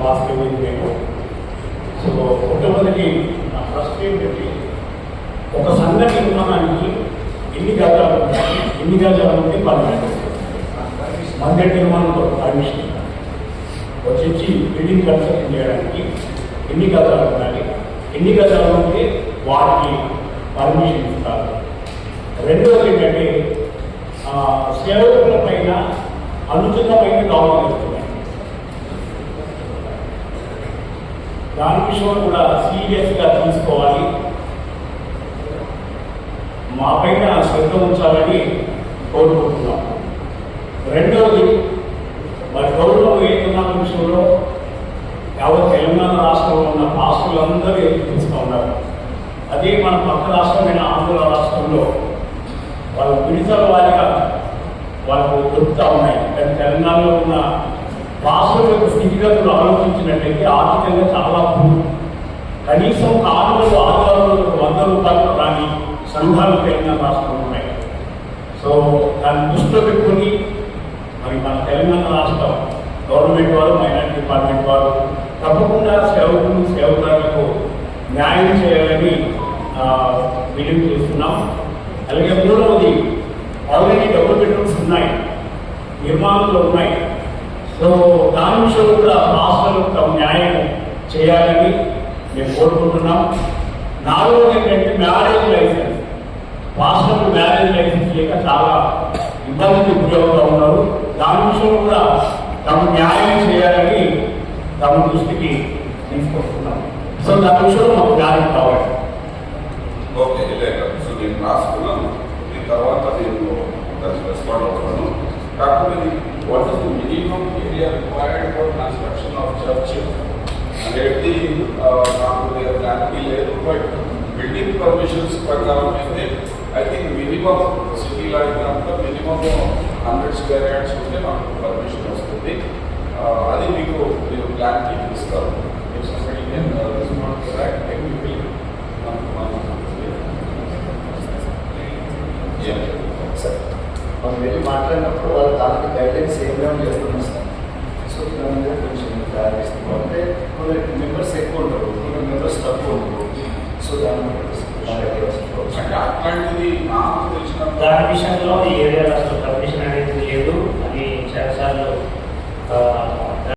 వాస్తవం మేము. సో మొట్టమొదటి నా ఫస్ట్ ఏంటంటే ఒక సంఘ నిర్మాణానికి ఎన్ని గజాలు ఉంటాయి, ఎన్ని గజాలు ఉంటే పర్మిషన్, మందిర నిర్మాణంలో పర్మిషన్ వచ్చి బిల్డింగ్ కన్స్ట్రక్షన్ చేయడానికి ఎన్ని గజాలు ఉండాలి, ఎన్ని గజాలు ఉంటే వాటికి పర్మిషన్ ఇస్తారు. రెండవది ఏంటంటే సేవకుల పైన అనుచితమైన దాడులు జరుగుతున్నాయి. దాని విషయంలో కూడా సీరియస్గా తీసుకోవాలి, మా పైన శ్రద్ధ ఉంచాలని కోరుకుంటున్నాం. రెండవది మరి గౌరవ వేతనాల విషయంలో యావత్ తెలంగాణ రాష్ట్రంలో ఉన్న పాస్టులందరూ ఎదుర్కొస్తూ ఉన్నారు. అదే మన పక్క రాష్ట్రమైన ఆంధ్ర రాష్ట్రంలో వాళ్ళ విడుదల వారిగా వాళ్ళకు దొరుకుతూ ఉన్నాయి. కానీ తెలంగాణలో ఉన్న పాస్టుల యొక్క స్థితిగతులు ఆలోచించినట్లయితే ఆర్థికంగా చాలా భూమి, కనీసం కానుకలు ఆధారాలు ₹100 రాని సంఘాలు తెలంగాణ రాష్ట్రంలో ఉన్నాయి. సో దాన్ని దృష్టిలో పెట్టుకొని మరి మన తెలంగాణ రాష్ట్రం గవర్నమెంట్ వారు, మైనారిటీ డిపార్ట్మెంట్ వారు తప్పకుండా సేవకులు సేవకులకు న్యాయం చేయాలని బిలీవ్ చేస్తున్నాం. అలాగే మూడవది ఆల్రెడీ డబుల్ బెడ్రూమ్స్ ఉన్నాయి, నిర్మాణంలో ఉన్నాయి. సో దాని విషయంలో కూడా రాష్ట్రాలకు తమ న్యాయం చేయాలని మేము కోరుకుంటున్నాం. నాలుగవది ఏంటంటే మ్యారేజ్ లైసెన్స్. రాష్ట్రంలో మ్యారేజ్ లైసెన్స్ లేక చాలా ఇబ్బందికి గురవుతూ ఉన్నారు. దాని విషయంలో కూడా తమ న్యాయం చేయాలని తమ దృష్టికి తీసుకొస్తున్నాం. సో దాని విషయంలో మాకు న్యాయం కావాలి. ఓకే, సో నేను రాసుకున్నాను, దీని తర్వాత నేను రెస్పాండ్ అవుతాను. కాకపోతే what is the minimum area required for construction of church అనేది నాకు క్లారిటీ లేదు. బట్ బిల్డింగ్ పర్మిషన్స్ ప్రకారం అయితే ఐ థింక్ మినిమం సిటీలో అయినంత మినిమం 100 స్క్వేర్ యార్డ్స్ ఉంటే మనకు పర్మిషన్ వస్తుంది. అది మీకు మీరు క్లారిటీ ఇస్తారు. మనం వెళ్ళి మాట్లాడినప్పుడు వాళ్ళు దానికి గైడ్లైన్స్ ఏమైనా చేస్తున్నాం సార్. సో దాని మీద కొంచెం తయారిస్తాం. అంటే కొందరికి మెంబర్స్ ఎక్కువ ఉంటారు, కొందరు మెంబర్స్ తక్కువ ఉంటారు. సో అట్లాంటిది నాకు తెలిసిన దాని విషయంలో ఈ ఏరియాలో అసలు పర్మిషన్ అనేది లేదు. అది చాలాసార్లు